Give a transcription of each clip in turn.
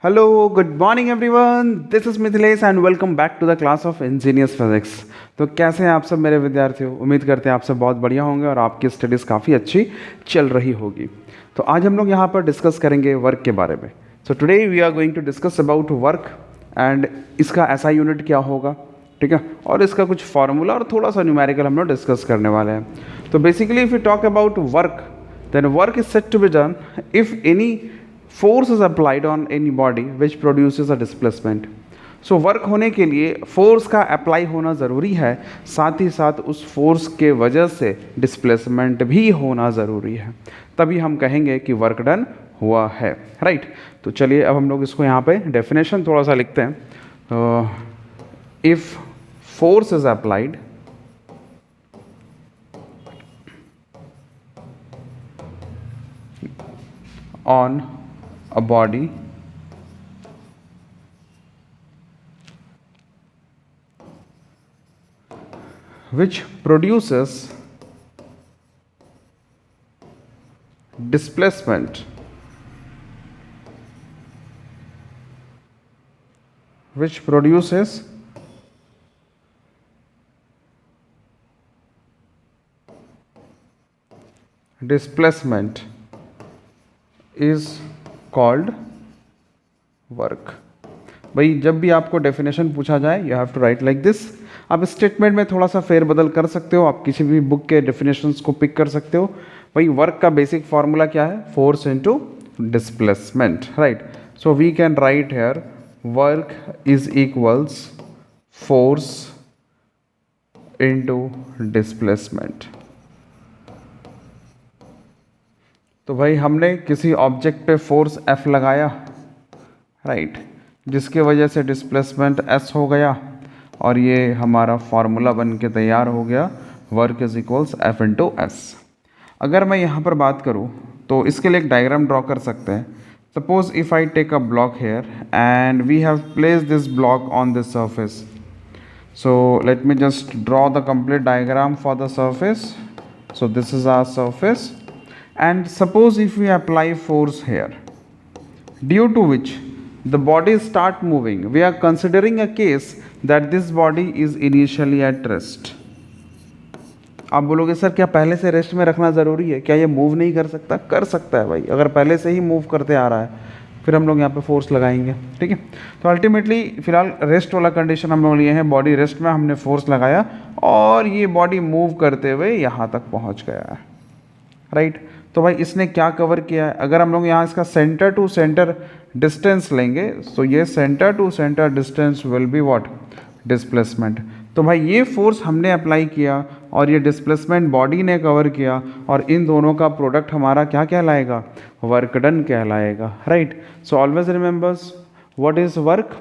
Hello good morning everyone, this is Mithilesh and welcome back to the class of engineers physics. तो कैसे हैं आप सब मेरे विद्यार्थियों? उम्मीद करते हैं आप सब बहुत बढ़िया होंगे और आपकी स्टडीज़ काफ़ी अच्छी चल रही होगी। तो आज हम लोग यहाँ पर डिस्कस करेंगे वर्क के बारे में। So today we are going to discuss about work and इसका ऐसा यूनिट क्या होगा, ठीक है, और इसका कुछ फार्मूला और थोड़ा सा न्यूमेरिकल हम लोग डिस्कस करने वाले हैं। तो basically if you talk about work, then work is said to be done if any force is applied on any body which produces a displacement. So work होने के लिए फोर्स का अप्लाई होना ज़रूरी है, साथ ही साथ उस फोर्स के वजह से डिस्प्लेसमेंट भी होना ज़रूरी है, तभी हम कहेंगे कि वर्क डन हुआ है, राइट। तो चलिए अब हम लोग इसको यहाँ पे डेफिनेशन थोड़ा सा लिखते हैं। If force is applied on a body which produces displacement is called work. भाई जब भी आपको डेफिनेशन पूछा जाए you have to write like this. आप स्टेटमेंट में थोड़ा सा फेरबदल कर सकते हो, आप किसी भी बुक के डेफिनेशंस को पिक कर सकते हो। भाई वर्क का बेसिक फार्मूला क्या है? Force into displacement, right. So we can write here work is equals force into displacement. तो भाई हमने किसी ऑब्जेक्ट पे फोर्स F लगाया, राइट, जिसके वजह से डिस्प्लेसमेंट S हो गया और ये हमारा फॉर्मूला बन के तैयार हो गया, work is equals F into S. अगर मैं यहाँ पर बात करूँ तो इसके लिए एक डायग्राम ड्रॉ कर सकते हैं। Suppose if I take a block here and we have placed this block on this surface. So let me just draw the complete diagram for the surface. So this is our surface. And suppose if we apply force here, due to which the body start moving, we are considering a case that this body is initially at rest. आप बोलोगे sir क्या पहले से rest में रखना ज़रूरी है? क्या ये मूव नहीं कर सकता? कर सकता है भाई, अगर पहले से ही मूव करते आ रहा है फिर हम लोग यहाँ पे फोर्स लगाएंगे, ठीक है। तो अल्टीमेटली फिलहाल रेस्ट वाला कंडीशन हम लोग लिए हैं, बॉडी रेस्ट में हमने फोर्स लगाया और ये बॉडी मूव करते हुए यहाँ तक पहुँच गया है, राइट। तो भाई इसने क्या कवर किया है? अगर हम लोग यहाँ इसका सेंटर टू सेंटर डिस्टेंस लेंगे तो ये centre to centre distance will be what? Displacement. तो भाई ये फोर्स हमने अप्लाई किया और ये डिस्प्लेसमेंट बॉडी ने कवर किया और इन दोनों का प्रोडक्ट हमारा क्या कहलाएगा? वर्क डन कहलाएगा, right. So always remembers what is work?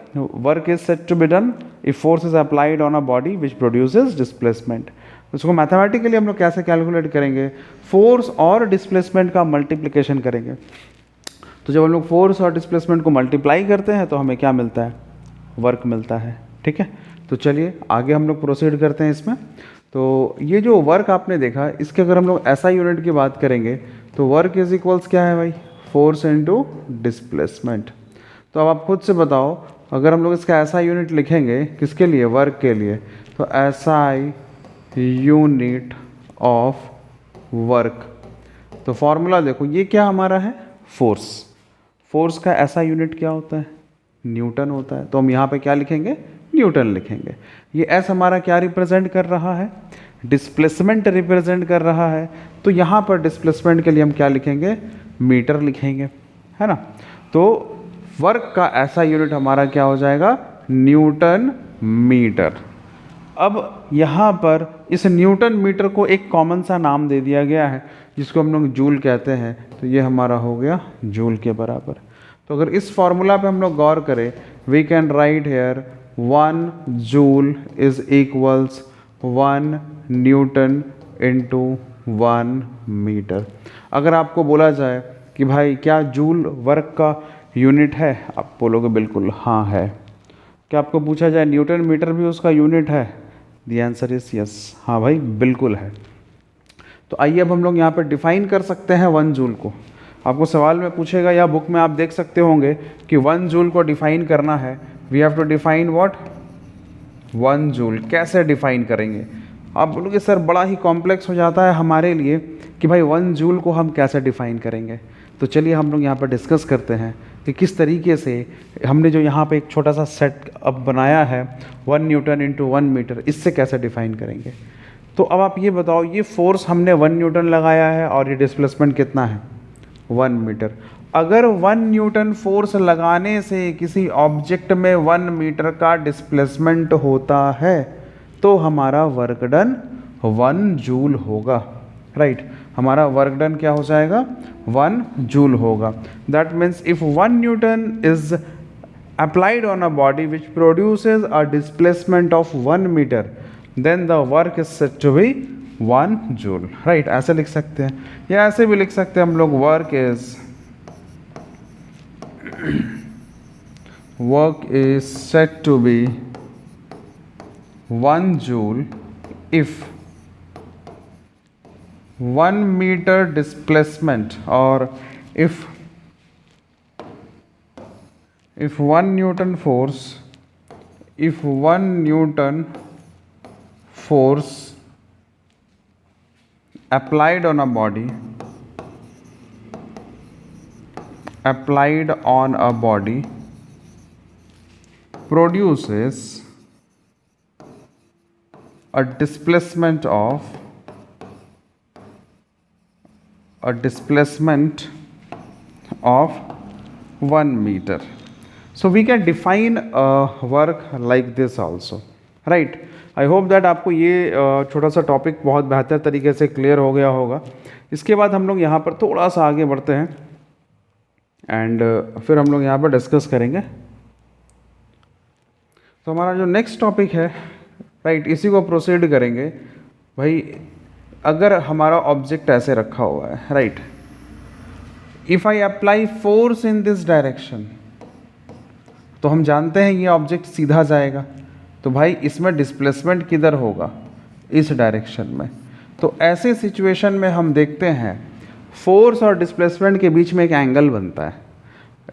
Work is said to be done if force is applied on a body which produces displacement. उसको मैथमेटिकली हम लोग कैसे कैलकुलेट करेंगे? फोर्स और डिस्प्लेसमेंट का मल्टीप्लिकेशन करेंगे। तो जब हम लोग फोर्स और डिस्प्लेसमेंट को मल्टीप्लाई करते हैं तो हमें क्या मिलता है? वर्क मिलता है, ठीक है। तो चलिए आगे हम लोग प्रोसीड करते हैं इसमें। तो ये जो वर्क आपने देखा, इसके अगर हम लोग ऐसा यूनिट की बात करेंगे तो वर्क इज इक्वल्स क्या है भाई? Force into displacement. तो अब आप खुद से बताओ, अगर हम लोग इसका ऐसा यूनिट लिखेंगे किसके लिए? वर्क के लिए। तो ऐसा यूनिट ऑफ वर्क, तो फॉर्मूला देखो ये क्या हमारा है? फोर्स। फोर्स का ऐसा यूनिट क्या होता है? न्यूटन होता है। तो हम यहाँ पे क्या लिखेंगे? न्यूटन लिखेंगे। ये एस हमारा क्या रिप्रेजेंट कर रहा है? डिस्प्लेसमेंट रिप्रेजेंट कर रहा है। तो यहाँ पर डिस्प्लेसमेंट के लिए हम क्या लिखेंगे? मीटर लिखेंगे, है ना। तो वर्क का ऐसा यूनिट हमारा क्या हो जाएगा? Newton metre. अब यहाँ पर इस न्यूटन मीटर को एक कॉमन सा नाम दे दिया गया है जिसको हम लोग जूल कहते हैं। तो ये हमारा हो गया जूल के बराबर। तो अगर इस फॉर्मूला पे हम लोग गौर करें, we can write here 1 joule is equals 1 newton into 1 metre. अगर आपको बोला जाए कि भाई क्या जूल वर्क का यूनिट है, आप बोलोगे बिल्कुल हाँ है। क्या आपको पूछा जाए न्यूटन मीटर भी उसका यूनिट है? द आंसर इज यस, हाँ भाई बिल्कुल है। तो आइए अब हम लोग यहाँ पर डिफाइन कर सकते हैं 1 जूल को। आपको सवाल में पूछेगा या बुक में आप देख सकते होंगे कि 1 जूल को डिफाइन करना है, we have to define what 1 joule. कैसे डिफाइन करेंगे? आप बोलोगे सर बड़ा ही कॉम्प्लेक्स हो जाता है हमारे लिए कि भाई 1 जूल को हम कैसे डिफाइन करेंगे। तो चलिए हम लोग यहाँ पर डिस्कस करते हैं कि किस तरीके से हमने जो यहाँ पे एक छोटा सा सेट अब बनाया है 1 न्यूटन इंटू 1 मीटर, इससे कैसे डिफाइन करेंगे। तो अब आप ये बताओ, ये फोर्स हमने 1 न्यूटन लगाया है और ये डिस्प्लेसमेंट कितना है 1 मीटर। अगर 1 न्यूटन फोर्स लगाने से किसी ऑब्जेक्ट में 1 मीटर का डिस्प्लेसमेंट होता है तो हमारा वर्क डन 1 जूल होगा, राइट। हमारा वर्क डन क्या हो जाएगा 1 जूल होगा। That means if 1 Newton is applied on a body which produces a displacement of 1 meter, then the work is said to be 1 joule, right। ऐसे लिख सकते हैं या ऐसे भी लिख सकते हैं हम लोग, work is said to be 1 joule if 1 meter displacement, or if 1 Newton force applied on a body produces a displacement of 1 meter. So we can define work like this also, right। I hope that आपको ये छोटा सा topic बहुत बेहतर तरीके से clear हो गया होगा। इसके बाद हम लोग यहाँ पर थोड़ा सा आगे बढ़ते हैं एंड फिर हम लोग यहाँ पर डिस्कस करेंगे। तो हमारा जो नेक्स्ट टॉपिक है, राइट, इसी को प्रोसीड करेंगे। भाई अगर हमारा ऑब्जेक्ट ऐसे रखा हुआ है, right, if I apply force in this direction, तो हम जानते हैं ये ऑब्जेक्ट सीधा जाएगा, तो भाई इसमें डिस्प्लेसमेंट किधर होगा, इस डायरेक्शन में। तो ऐसे सिचुएशन में हम देखते हैं फोर्स और डिस्प्लेसमेंट के बीच में एक एंगल बनता है।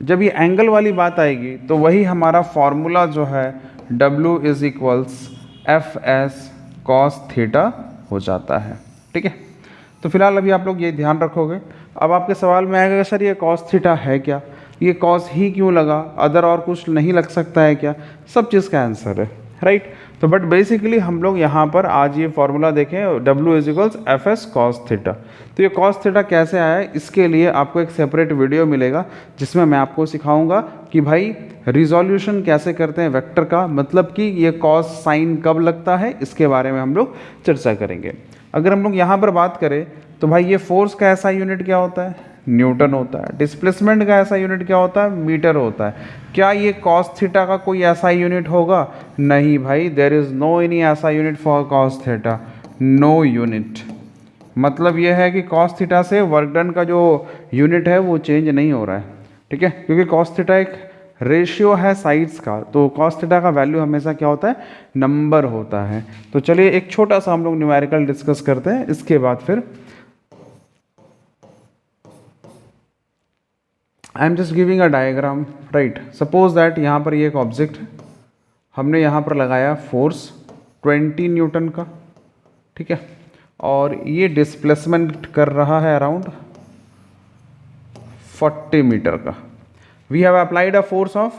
जब ये एंगल वाली बात आएगी तो वही हमारा फॉर्मूला जो है W is equals FS cos theta हो जाता है, ठीक है। तो फिलहाल अभी आप लोग ये ध्यान रखोगे। अब आपके सवाल में आएगा सर ये cos थीटा है क्या, ये कॉस ही क्यों लगा, अदर और कुछ नहीं लग सकता है क्या? सब चीज़ का आंसर है, राइट। तो बट बेसिकली हम लोग यहाँ पर आज ये फॉर्मूला देखें W is equals FS cos theta. तो ये cos थीटा कैसे आया है, इसके लिए आपको एक सेपरेट वीडियो मिलेगा जिसमें मैं आपको सिखाऊंगा कि भाई रिजोल्यूशन कैसे करते हैं वेक्टर का, मतलब कि ये कॉस साइन कब लगता है, इसके बारे में हम लोग चर्चा करेंगे। अगर हम लोग यहाँ पर बात करें तो भाई ये फोर्स का ऐसा यूनिट क्या होता है, न्यूटन होता है। डिस्प्लेसमेंट का ऐसा यूनिट क्या होता है, मीटर होता है। क्या ये कॉस थीटा का कोई ऐसा यूनिट होगा? नहीं भाई, देयर इज नो एनी ऐसा unit for cos theta, no unit. मतलब ये है कि कॉस थीटा से वर्क डन का जो यूनिट है वो चेंज नहीं हो रहा है, ठीक है, क्योंकि कॉस थीटा एक रेशियो है साइड्स का, तो कॉस थीटा का वैल्यू हमेशा क्या होता है, नंबर होता है। तो चलिए एक छोटा सा हम लोग न्यूमेरिकल डिस्कस करते हैं, इसके बाद फिर I am just giving a diagram, right. Suppose that यहाँ पर ये एक ऑब्जेक्ट है, हमने यहाँ पर लगाया फोर्स 20 न्यूटन का, ठीक है, और ये डिस्प्लेसमेंट कर रहा है अराउंड 40 मीटर का। We have applied a force of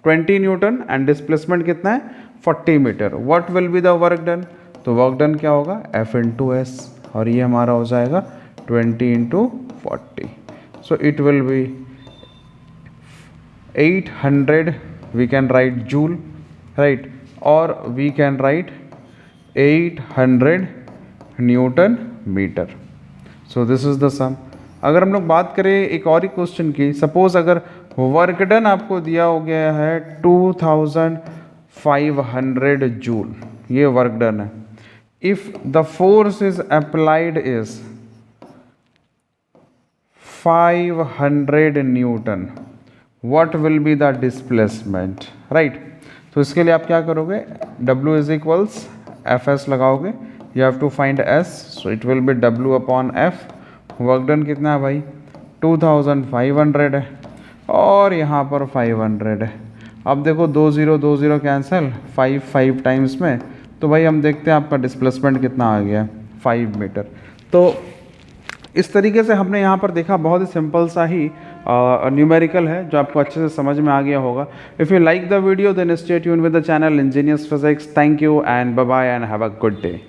20 newton and displacement कितना है 40 metre. What will be the work done? तो वर्क डन क्या होगा, F इंटू एस, और ये हमारा हो जाएगा 20 into 40। So it will be 800, we can write joule, right, or we can write 800 newton metre. So this is the sum. अगर हम लोग बात करें एक और ही क्वेश्चन की, सपोज अगर वर्क डन आपको दिया हो गया है 2500 जूल, ये वर्क डन है। If the force is applied is 500 newton, what will be the displacement, right। तो इसके लिए आप क्या करोगे, W is equals FS लगाओगे, you have to find S, so it will be W upon F। Work done कितना है भाई 2500 है और यहाँ पर 500 है। अब देखो 2 0 कैंसिल, 5 टाइम्स में, तो भाई हम देखते हैं आपका डिस्प्लेसमेंट कितना आ गया है, 5 मीटर। तो इस तरीके से हमने यहाँ पर देखा, बहुत ही सिंपल सा ही न्यूमेरिकल है जो आपको अच्छे से समझ में आ गया होगा। If you like the video then stay tune with the channel engineers physics. Thank you and bye bye and have a good day.